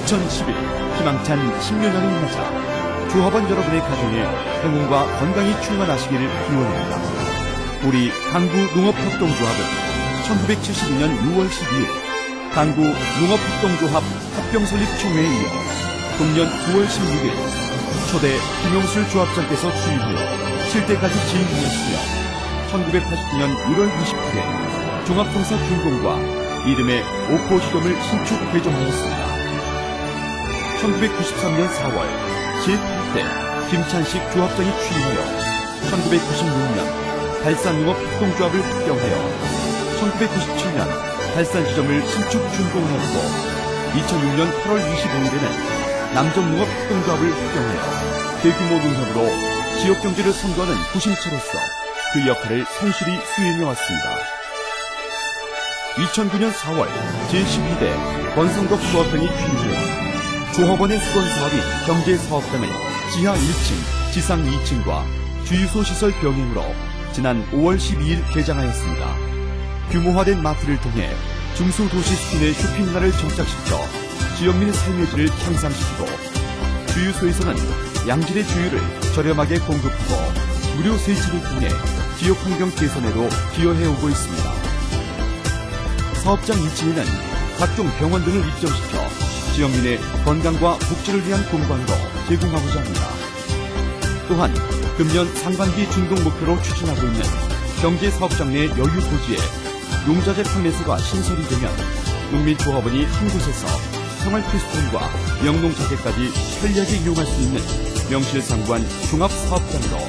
2011 희망찬 신묘년을 맞아 조합원 여러분의 가정에 행운과 건강이 충만하시기를 기원합니다. 우리 강구 농업협동조합은 1972년 6월 12일 강구 농업협동조합 합병 설립 총회에 이어 동년 9월 16일 초대 김용술 조합장께서 취임하여 7대까지 진행하였으며 1989년 1월 29일 종합청사 준공과 이름의 오포시dom을 신축 개종하였습니다. 1993년 4월 제8대 김찬식 조합장이 취임하여 1996년 달산농업협동조합을 합병하여 1997년 달산지점을 신축 준공하였고 2006년 8월 25일에는 남정농업협동조합을 합병하여 대규모 농협으로 지역경제를 선도하는 구심체로서 그 역할을 성실히 수행해왔습니다. 2009년 4월 제12대 권성덕 조합장이 취임하여 조합원의 수건사업인 경제사업장을 지하 1층, 지상 2층과 주유소 시설 병행으로 지난 5월 12일 개장하였습니다. 규모화된 마트를 통해 중소도시 수준의 쇼핑몰을 정착시켜 지역민 삶의 질을 향상시키고 주유소에서는 양질의 주유를 저렴하게 공급하고 무료 세차를 통해 지역 환경 개선에도 기여해오고 있습니다. 사업장 2층에는 각종 병원 등을 입점시켜 지역민의 건강과 복지를 위한 공간으로 제공하고자 합니다. 또한 금년 상반기 준공 목표로 추진하고 있는 경제사업장 내 여유 토지에 농자재 판매소가 신설이 되면 농민조합원이 한 곳에서 생활필수품과 영농자재까지 편리하게 이용할 수 있는 명실상부한 종합사업장으로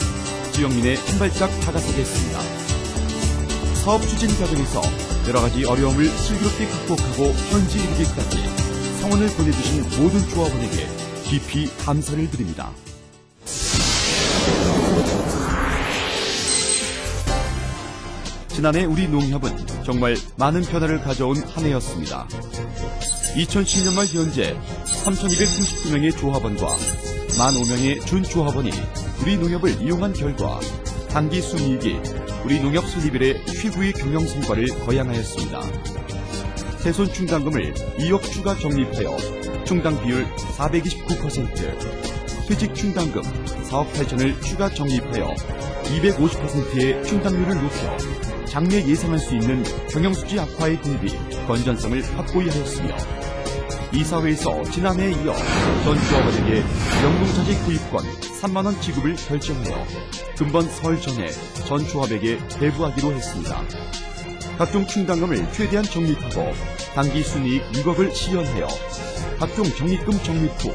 지역민의 한 발짝 다가서겠습니다. 사업 추진 과정에서 여러 가지 어려움을 슬기롭게 극복하고 현재 이르기까지 성원을 보내주신 모든 조합원에게 깊이 감사를 드립니다. 지난해 우리 농협은 정말 많은 변화를 가져온 한 해였습니다. 2010년 말 현재 3,239명의 조합원과 15,000명의 준조합원이 우리 농협을 이용한 결과 단기 순이익이 우리 농협 설립 이래 최고의 경영 성과를 거양하였습니다. 세손 충당금을 2억 추가 적립하여 충당 비율 429%, 퇴직 충당금 4억 8천을 추가 적립하여 250%의 충당률을 높여 장래 예상할 수 있는 경영수지 악화의 대비 건전성을 확보해야 하였으며 이사회에서 지난해에 이어 전 조합원에게 영농자재 구입권 3만원 지급을 결정하여 금번 설 전에 전 조합에게 배부하기로 했습니다. 각종 충당금을 최대한 적립하고 단기 순이익 6억을 시연하여 각종 적립금 적립 후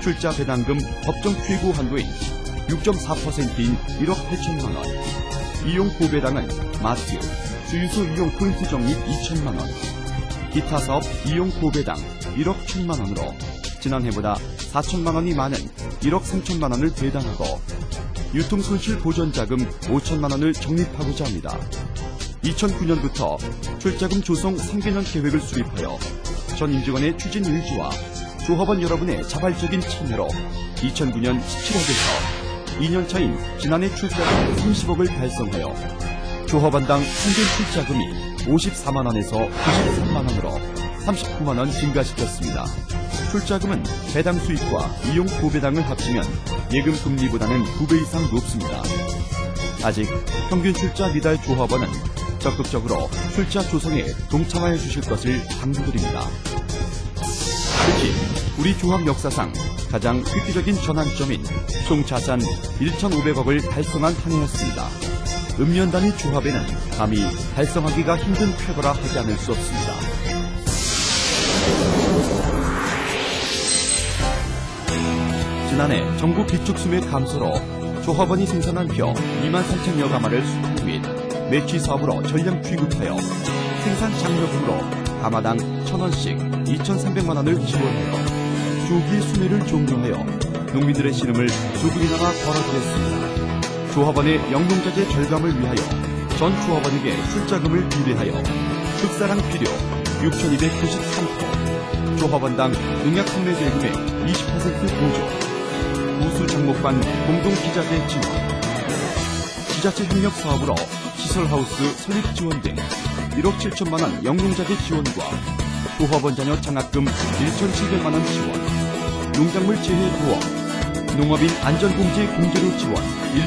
출자 배당금 법정 최고 한도인 6.4%인 1억 8천만원, 이용 고배당은 마트, 주유소 이용 포인트 적립 2천만원, 기타 사업 이용 고배당 1억 1천만원으로 지난해보다 4천만원이 많은 1억 3천만원을 배당하고 유통손실 보전자금 5천만원을 적립하고자 합니다. 2009년부터 출자금 조성 3개년 계획을 수립하여 전 임직원의 추진 의지와 조합원 여러분의 자발적인 참여로 2009년 17억에서 2년차인 지난해 출자금 30억을 달성하여 조합원당 평균 출자금이 54만원에서 93만원으로 39만원 증가시켰습니다. 출자금은 배당 수익과 이용 고배당을 합치면 예금 금리보다는 2배 이상 높습니다. 아직 평균 출자 미달 조합원은 적극적으로 출자 조성에 동참하여 주실 것을 당부드립니다. 특히 우리 조합 역사상 가장 획기적인 전환점인 총 자산 1,500억을 달성한 한 해였습니다. 읍면 단위 조합에는 감히 달성하기가 힘든 쾌거라 하지 않을 수 없습니다. 지난해 전국 비축수매 감소로 조합원이 생산한 벼 23,000여 가마를 수확 및 매취 사업으로 전량 취급하여 생산 장려금으로 가마당 1,000원씩 2,300만원을 지원하여 조기의 수매를 종료하여 농민들의 신음을 조금이나마 덜어드렸습니다. 조합원의 영농자재 절감을 위하여 전 조합원에게 출자금을 비례하여 흑사랑 비료 6,293호, 조합원당 농약 판매 대금의 20% 보조, 우수 종목반 공동기자재 지원, 지자체 협력 사업으로 시설하우스 설립 지원 등 1억 7천만원 영농자재 지원과 조합원 자녀 장학금 1,700만 원 지원, 농작물 재해 보험, 농업인 안전공제 공제료 지원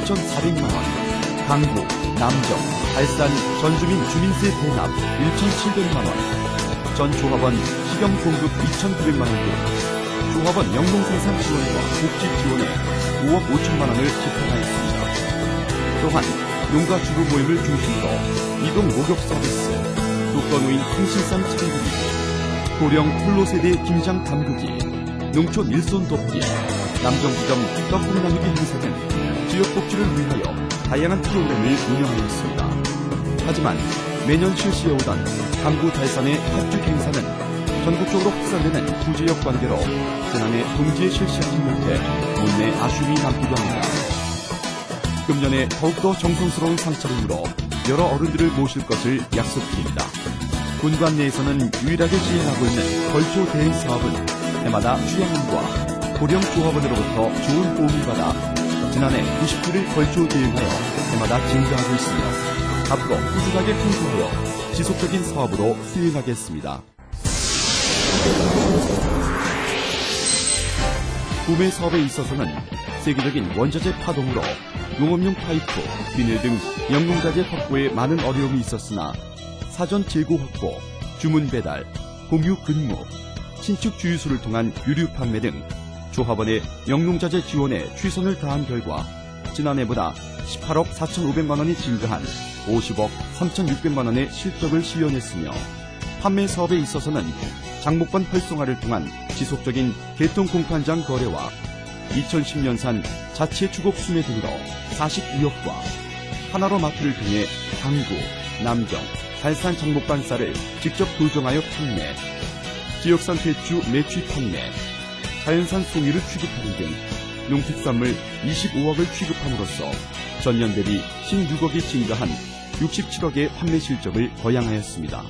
1,400만 원, 강북, 남정, 달산 전주민 주민세 대납 1,700만 원, 전 조합원 식용 공급 2,900만 원 등 조합원 영농생산 지원과 복지 지원에 5억 5천만 원을 집행하였습니다. 또한 농가 주부 모임을 중심으로 이동 목욕 서비스, 독거노인 통신산 차리구기, 고령 홀로세대 김장 담그기, 농촌 일손 돕기, 남정부점 떡국 나누기 행사 등 지역 복지를 위하여 다양한 프로그램을 운영하였습니다. 하지만 매년 실시해오던 강구 달산의 합죽 행사는 전국적으로 확산되는 부지역 관계로 지난해 동지에 실시하지 못해 못내 아쉬움이 남기도 합니다. 금년에 더욱더 정성스러운 상차림으로 여러 어른들을 모실 것을 약속드립니다. 군관 내에서는 유일하게 시행하고 있는 걸초 대행 사업은 해마다 휴양원과 고령 조합원으로부터 좋은 호응을 받아 지난해 90회를 걸초 대행하여 해마다 증가하고 있으며 앞으로 꾸준하게 행사하여 지속적인 사업으로 수행하겠습니다. 구매 사업에 있어서는 세계적인 원자재 파동으로 농업용 파이프, 비닐 등 영농자재 확보에 많은 어려움이 있었으나 사전 재고 확보, 주문 배달, 공유 근무, 신축 주유소를 통한 유류 판매 등 조합원의 영농자재 지원에 최선을 다한 결과 지난해보다 18억 4,500만 원이 증가한 50억 3,600만 원의 실적을 시현했으며 판매 사업에 있어서는 장목반 활성화를 통한 지속적인 개통공판장 거래와 2010년산 자체 추곡 수매 등으로 42억과 하나로 마트를 통해 강구, 남정, 달산 장목반 쌀을 직접 도정하여 판매, 지역산 대추 매취 판매, 자연산 송이를 취급하는 등 농특산물 25억을 취급함으로써 전년 대비 16억이 증가한 67억의 판매 실적을 거양하였습니다.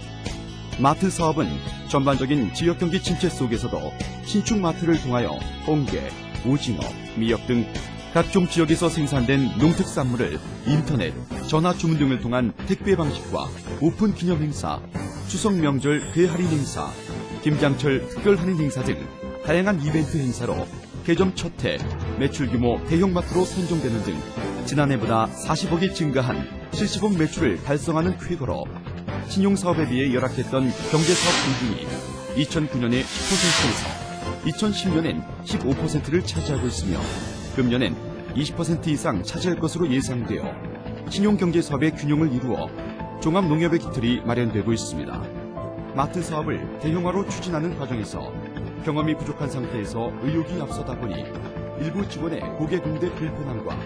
마트 사업은 전반적인 지역경기 침체 속에서도 신축 마트를 통하여 홍게, 오징어, 미역 등 각종 지역에서 생산된 농특산물을 인터넷, 전화 주문 등을 통한 택배 방식과 오픈 기념 행사, 추석 명절 대할인 행사, 김장철 특별 할인 행사 등 다양한 이벤트 행사로 개점 첫 해 매출 규모 대형마트로 선정되는 등 지난해보다 40억이 증가한 70억 매출을 달성하는 쾌거로 신용사업에 비해 열악했던 경제사업 비중이 2009년에 10%에서 2010년엔 15%를 차지하고 있으며 금년엔 20% 이상 차지할 것으로 예상되어 신용경제사업의 균형을 이루어 종합농협의 기틀이 마련되고 있습니다. 마트 사업을 대형화로 추진하는 과정에서 경험이 부족한 상태에서 의욕이 앞서다 보니 일부 직원의 고객 응대 불편함과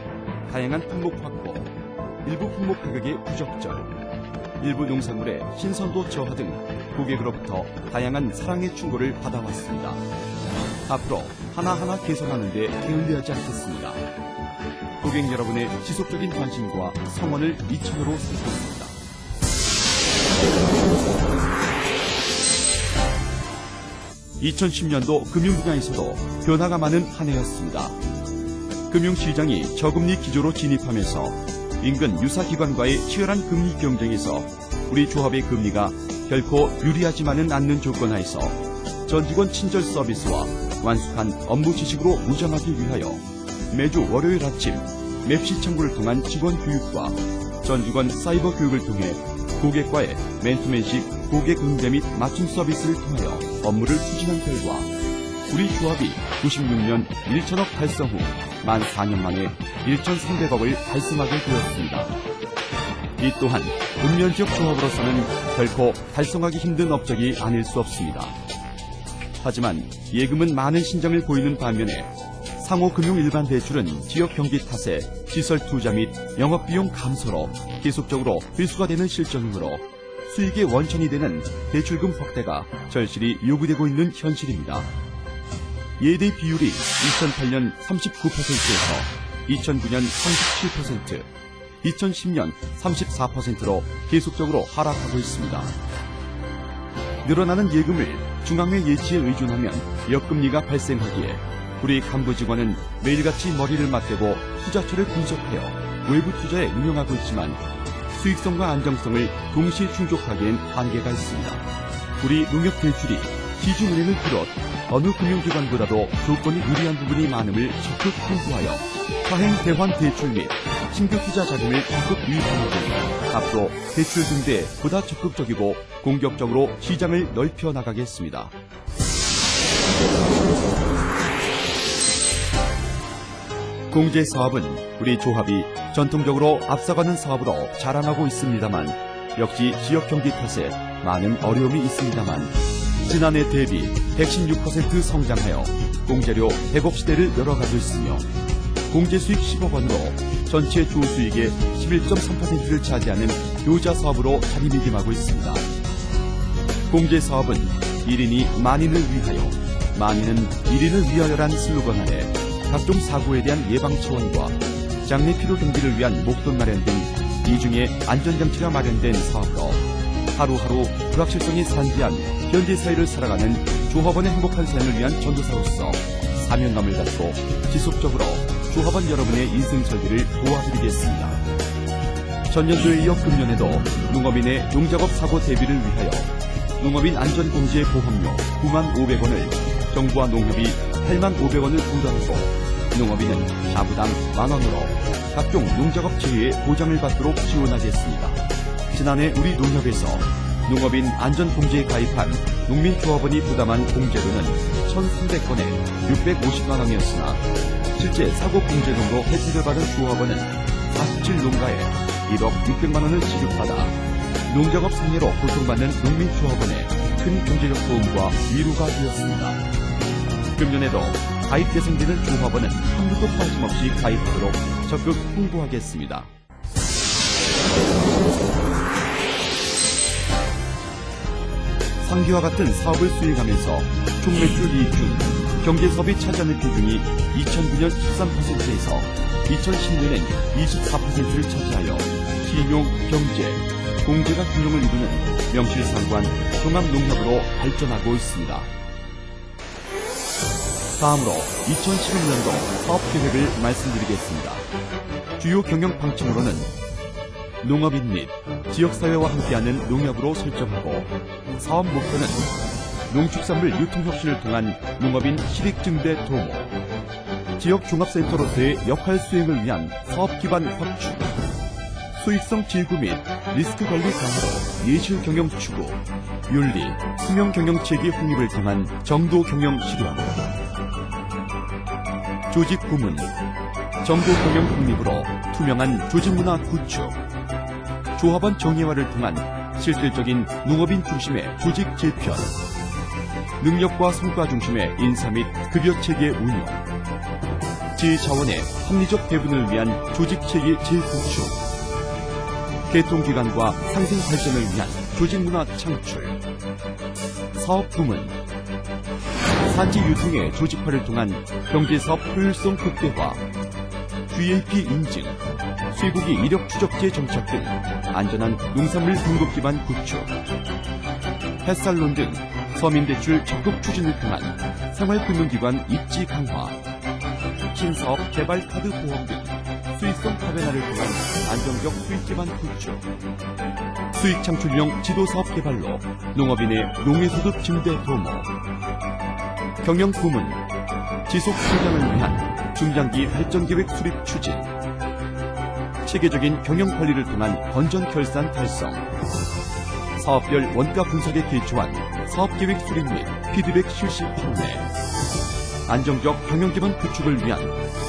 다양한 품목 확보, 일부 품목 가격의 부적절, 일부 농산물의 신선도 저하 등 고객으로부터 다양한 사랑의 충고를 받아왔습니다. 앞으로 하나하나 개선하는 데 게을리하지 않겠습니다. 고객 여러분의 지속적인 관심과 성원을 이천으로 살펴봅니다. 2010년도 금융 분야에서도 변화가 많은 한 해였습니다. 금융시장이 저금리 기조로 진입하면서 인근 유사기관과의 치열한 금리 경쟁에서 우리 조합의 금리가 결코 유리하지만은 않는 조건 하에서 전 직원 친절 서비스와 완숙한 업무 지식으로 무장하기 위하여 매주 월요일 아침 맵시 창구를 통한 직원 교육과 전 직원 사이버 교육을 통해 고객과의 맨투맨식 고객 응대 및 맞춤 서비스를 통하여 업무를 추진한 결과 우리 조합이 96년 1천억 달성 후 만 4년 만에 1,300억을 달성하게 되었습니다. 이 또한 읍면지역 조합으로서는 결코 달성하기 힘든 업적이 아닐 수 없습니다. 하지만 예금은 많은 신장을 보이는 반면에 상호금융 일반 대출은 지역 경기 탓에 시설 투자 및 영업비용 감소로 계속적으로 회수가 되는 실정이므로 수익의 원천이 되는 대출금 확대가 절실히 요구되고 있는 현실입니다. 예대 비율이 2008년 39%에서 2009년 37%, 2010년 34%로 계속적으로 하락하고 있습니다. 늘어나는 예금을 중앙회 예치에 의존하면 역금리가 발생하기에 우리 간부 직원은 매일같이 머리를 맞대고 투자처를 분석하여 외부 투자에 운용하고 있지만 수익성과 안정성을 동시에 충족하기엔 한계가 있습니다. 우리 농협 대출이 시중은행을 비롯 어느 금융기관보다도 조건이 유리한 부분이 많음을 적극 홍보하여 사행 대환 대출 및 신규 투자 자금을 적극 유입하는 등 앞으로 대출 증대에 보다 적극적이고 공격적으로 시장을 넓혀 나가겠습니다. 공제 사업은 우리 조합이 전통적으로 앞서가는 사업으로 자랑하고 있습니다만 역시 지역 경기 탓에 많은 어려움이 있습니다만 지난해 대비 116% 성장하여 공제료 100억 시대를 열어가고 있으며 공제 수익 10억 원으로 전체 주 수익의 11.3%를 차지하는 효자 사업으로 자리매김하고 있습니다. 공제 사업은 1인이 만인을 위하여, 만인은 1인을 위하여란 슬로건 아래 각종 사고에 대한 예방 차원과 장래 필요 경비를 위한 목돈 마련 등 이중의 안전장치가 마련된 사업으로 하루하루 불확실성이 산재한 현대 사회를 살아가는 조합원의 행복한 삶을 위한 전도사로서 사명감을 갖고 지속적으로 조합원 여러분의 인생 설계를 도와드리겠습니다. 전년도에 이어 금년에도 농업인의 농작업 사고 대비를 위하여 농업인 안전공제 보험료 95,500원을 정부와 농협이 85,500원을 부담하고 농업인은 자부당 만원으로 각종 농작업 재해의 보장을 받도록 지원하겠습니다. 지난해 우리 농협에서 농업인 안전공제에 가입한 농민조합원이 부담한 공제료는 1,300건에 650만 원이었으나 실제 사고 공제금으로 혜택을 받은 조합원은 47농가에 1억 600만 원을 지급받아 농작업 상해로 고통받는 농민조합원의 큰 경제적 도움과 위로가 되었습니다. 금년에도 가입 예상되는 조합원은 한두도 빠짐없이 가입하도록 적극 홍보하겠습니다. 상기와 같은 사업을 수행하면서 총매출 이익 중 경제사업이 차지하는 비중이 2009년 13%에서 2010년엔 24%를 차지하여 신용, 경제, 공제가 균형을 이루는 명실상부한 종합농협으로 발전하고 있습니다. 다음으로 2015년도 사업계획을 말씀드리겠습니다. 주요 경영 방침으로는 농업인 및 지역사회와 함께하는 농협으로 설정하고 사업 목표는 농축산물 유통혁신을 통한 농업인 실익증대 도모, 지역 종합센터로서의 역할 수행을 위한 사업기반 확충, 수익성 지구 및 리스크 관리 강화로 예실 경영 추구, 윤리, 수명 경영체계 확립을 통한 정도 경영 실현, 조직 부문, 정도 경영 확립으로 투명한 조직문화 구축, 조합원 정의화를 통한 실질적인 농업인 중심의 조직 재편, 능력과 성과 중심의 인사 및 급여체계 운영, 지자원의 합리적 배분을 위한 조직체계 재구축, 개통기관과 상생 발전을 위한 조직문화 창출, 사업부문, 산지 유통의 조직화를 통한 경제사업 효율성 극대화, GAP 인증, 쇠고기 이력 추적제 정착 등 안전한 농산물 공급 기반 구축, 햇살론 등 서민대출 적극 추진을 통한 생활금융기관 입지 강화, 신사업 개발 카드 보험 등 수익성 다변화를 통한 안정적 수익 기반 구축, 수익 창출형 지도사업 개발로 농업인의 농해소득 증대 도모, 경영부문, 지속 성장을 위한 중장기 발전계획 수립 추진, 체계적인 경영관리를 통한 건전 결산 달성, 사업별 원가 분석에 기초한 사업계획 수립 및 피드백 실시 판매, 안정적 경영기반 구축을 위한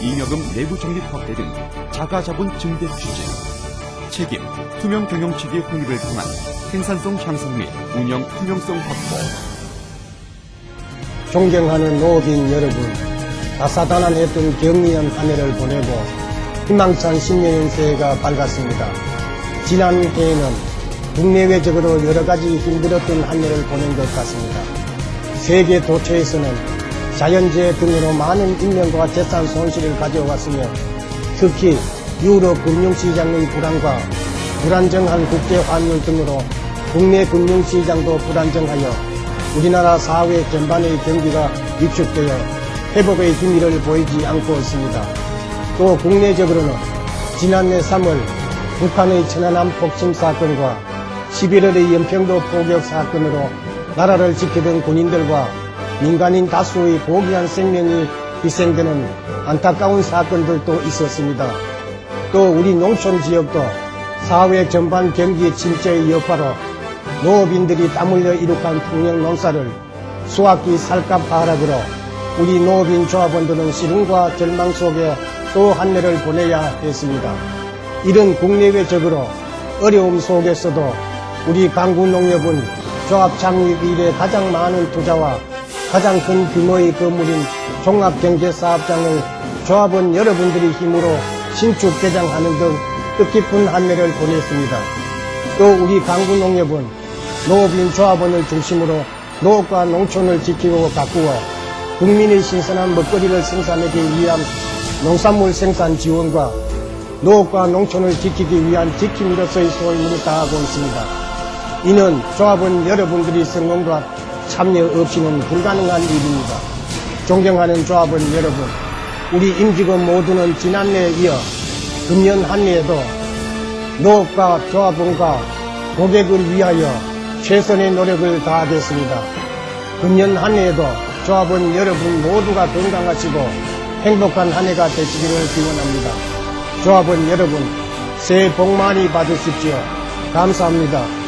잉여금 내부 적립 확대 등 자가자본 증대 추진, 책임, 투명 경영체계 확립을 통한 생산성 향상 및 운영 투명성 확보. 존경하는 농업인 여러분, 다사다난했던 경리한 한 해를 보내고 희망찬 신년의 새해가 밝았습니다. 지난 해에는 국내외적으로 여러가지 힘들었던 한 해를 보낸 것 같습니다. 세계 도처에서는 자연재해 등으로 많은 인명과 재산 손실을 가져왔으며 특히 유럽 금융시장의 불안과 불안정한 국제환율 등으로 국내 금융시장도 불안정하여 우리나라 사회 전반의 경기가 위축되어 회복의 기미를 보이지 않고 있습니다. 또 국내적으로는 지난해 3월 북한의 천안함 폭침 사건과 11월의 연평도 포격 사건으로 나라를 지키던 군인들과 민간인 다수의 고귀한 생명이 희생되는 안타까운 사건들도 있었습니다. 또 우리 농촌 지역도 사회 전반 경기 침체의 여파로 농업인들이 땀 흘려 이룩한 풍년 농사를 수확기 살값 하락으로 우리 농업인 조합원들은 시름과 절망 속에 또 한 해를 보내야 했습니다. 이런 국내외적으로 어려움 속에서도 우리 강구농협은 조합 창립 이래 가장 많은 투자와 가장 큰 규모의 건물인 종합경제사업장을 조합원 여러분들의 힘으로 신축 개장하는 등 뜻깊은 한 해를 보냈습니다. 또 우리 강구농협은 농업인 조합원을 중심으로 농업과 농촌을 지키고 가꾸어 국민의 신선한 먹거리를 생산하기 위한 농산물 생산 지원과 농업과 농촌을 지키기 위한 지킴이로서의 소임을 다하고 있습니다. 이는 조합원 여러분들의 성공과 참여 없이는 불가능한 일입니다. 존경하는 조합원 여러분, 우리 임직원 모두는 지난해에 이어 금년 한 해에도 농업과 조합원과 고객을 위하여 최선의 노력을 다하겠습니다. 금년 한 해에도 조합원 여러분 모두가 건강하시고 행복한 한 해가 되시기를 기원합니다. 조합원 여러분, 새해 복 많이 받으십시오. 감사합니다.